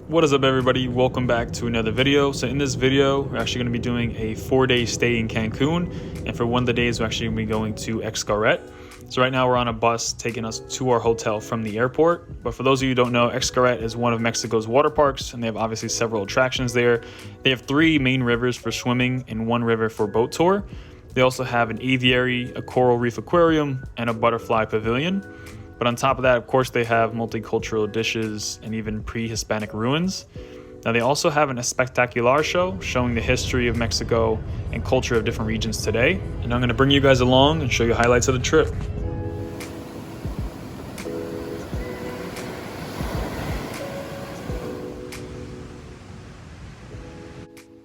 What is up, everybody? Welcome back to another video. So in this video, we're actually going to be doing a 4-day stay in Cancun, and for one of the days we're actually going to be going to Xcaret. So right now we're on a bus taking us to our hotel from the airport. But for those of you who don't know, Xcaret is one of Mexico's water parks, and they have obviously several attractions there. They have 3 main rivers for swimming and 1 river for boat tour. They also have an aviary, a coral reef aquarium, and a butterfly pavilion. But on top of that, of course, they have multicultural dishes and even pre-Hispanic ruins. Now, they also have a spectacular show showing the history of Mexico and culture of different regions today. And I'm going to bring you guys along and show you highlights of the trip.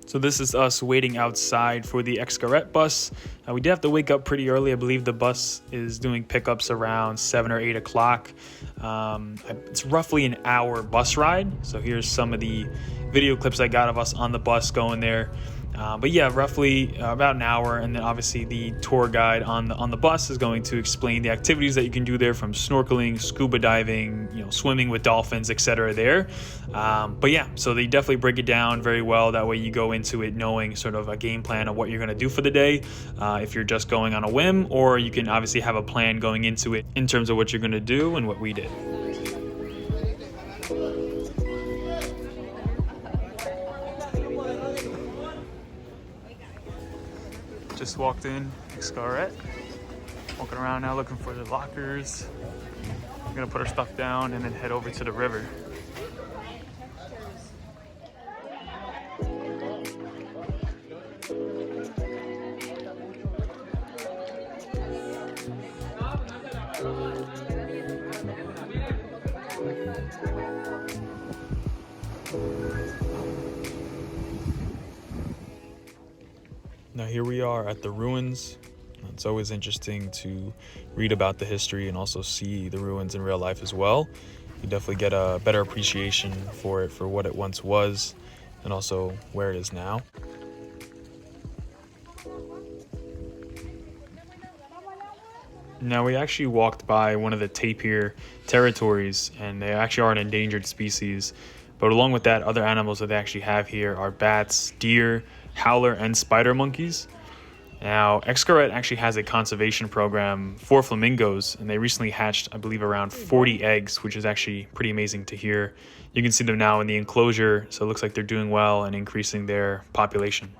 So this is us waiting outside for the Xcaret bus. We did have to wake up pretty early. I believe the bus is doing pickups around 7 or 8 o'clock. It's roughly an hour bus ride. So here's some of the video clips I got of us on the bus going there. But yeah, roughly about an hour, and then obviously the tour guide on the bus is going to explain the activities that you can do there, from snorkeling, scuba diving, swimming with dolphins, etc. there. But yeah, so they definitely break it down very well. That way you go into it knowing sort of a game plan of what you're going to do for the day, if you're just going on a whim, or you can obviously have a plan going into it in terms of what you're going to do and what we did. Just walked in Xcaret, walking around now looking for the lockers. We're gonna put our stuff down and then head over to the river. Now here we are at the ruins. It's always interesting to read about the history and also see the ruins in real life as well. You definitely get a better appreciation for it, for what it once was, and also where it is now. Now we actually walked by one of the tapir territories, and they actually are an endangered species. But along with that, other animals that they actually have here are bats, deer, howler, and spider monkeys. Now, Xcaret actually has a conservation program for flamingos, and they recently hatched, I believe, around 40 eggs, which is actually pretty amazing to hear. You can see them now in the enclosure, so it looks like they're doing well and increasing their population.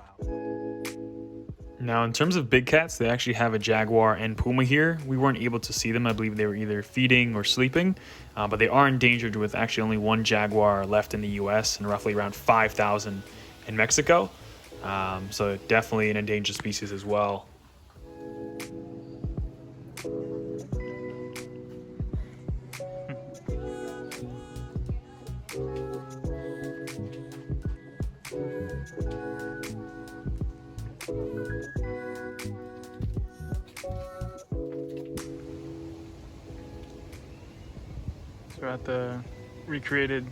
Now, in terms of big cats, they actually have a jaguar and puma here. We weren't able to see them. I believe they were either feeding or sleeping, but they are endangered, with actually only 1 jaguar left in the US and roughly around 5,000 in Mexico. So definitely an endangered species as well. So we're at the recreated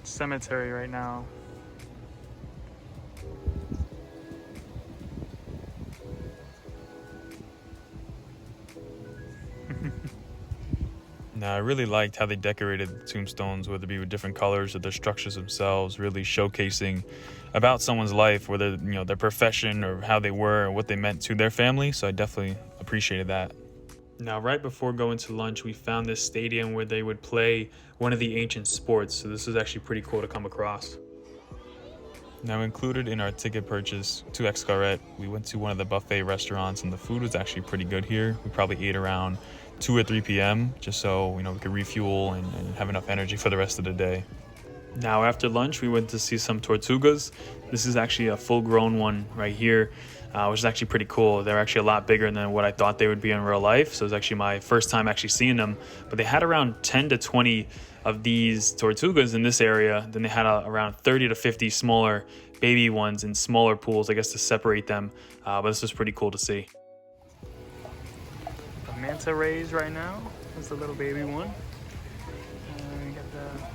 cemetery right now. Now, I really liked how they decorated the tombstones, whether it be with different colors or the structures themselves, really showcasing about someone's life, whether their profession or how they were or what they meant to their family. So I definitely appreciated that. Now, right before going to lunch, we found this stadium where they would play one of the ancient sports. So this is actually pretty cool to come across. Now, included in our ticket purchase to Xcaret, we went to one of the buffet restaurants, and the food was actually pretty good here. We probably ate around 2 or 3 p.m. just so we could refuel and have enough energy for the rest of the day. Now, after lunch, we went to see some tortugas. This is actually a full-grown one right here, which is actually pretty cool. They're actually a lot bigger than what I thought they would be in real life. So it was actually my first time actually seeing them. But they had around 10 to 20 of these tortugas in this area. Then they had around 30 to 50 smaller baby ones in smaller pools, I guess, to separate them. But this was pretty cool to see. The manta rays right now. That's the little baby one. We got the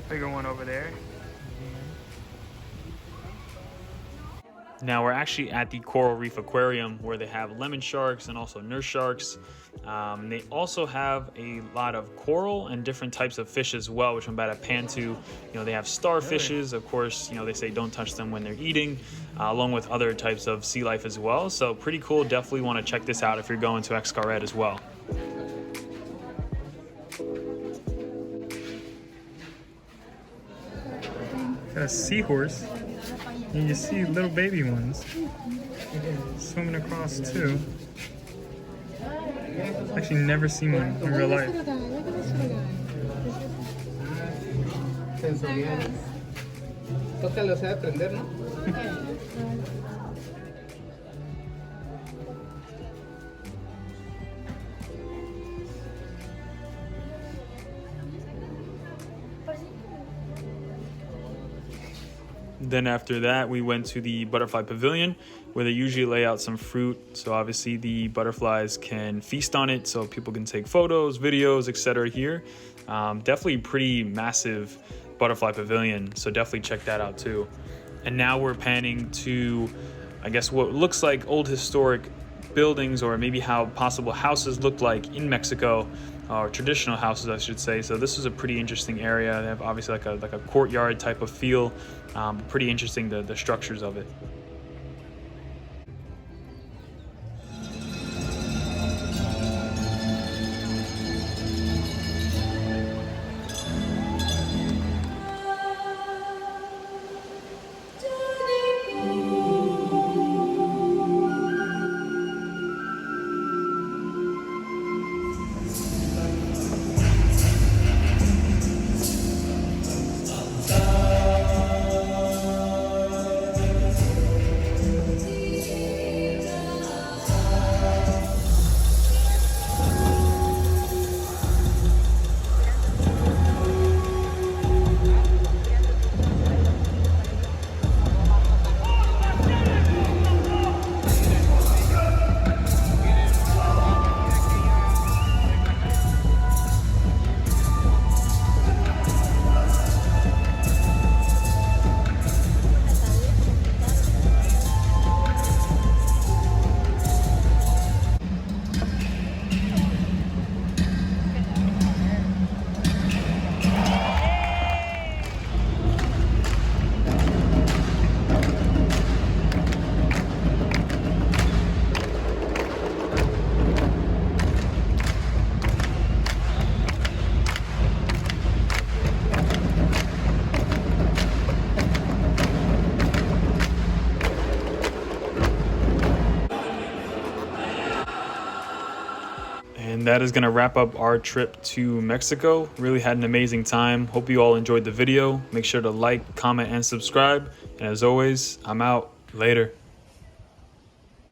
bigger one over there. Now we're actually at the Coral Reef Aquarium where they have lemon sharks and also nurse sharks. They also have a lot of coral and different types of fish as well, which I'm about to pan to. You know, they have starfishes, of course, you know, they say don't touch them when they're eating, along with other types of sea life as well. So pretty cool. Definitely want to check this out if you're going to Xcaret as well. Got a seahorse, and you see little baby ones swimming across too. Actually never seen one in real life. Tócalo, se debe prender, ¿no? Then after that, we went to the butterfly pavilion where they usually lay out some fruit. So obviously the butterflies can feast on it so people can take photos, videos, etc. here. Definitely pretty massive butterfly pavilion. So definitely check that out too. And now we're panning to, I guess, what looks like old historic buildings, or maybe how possible houses looked like in Mexico, or traditional houses, I should say. So this is a pretty interesting area. They have obviously like a courtyard type of feel. Pretty interesting, the structures of it. And that is going to wrap up our trip to Mexico. Really had an amazing time. Hope you all enjoyed the video. Make sure to like, comment, and subscribe. And as always, I'm out. Later.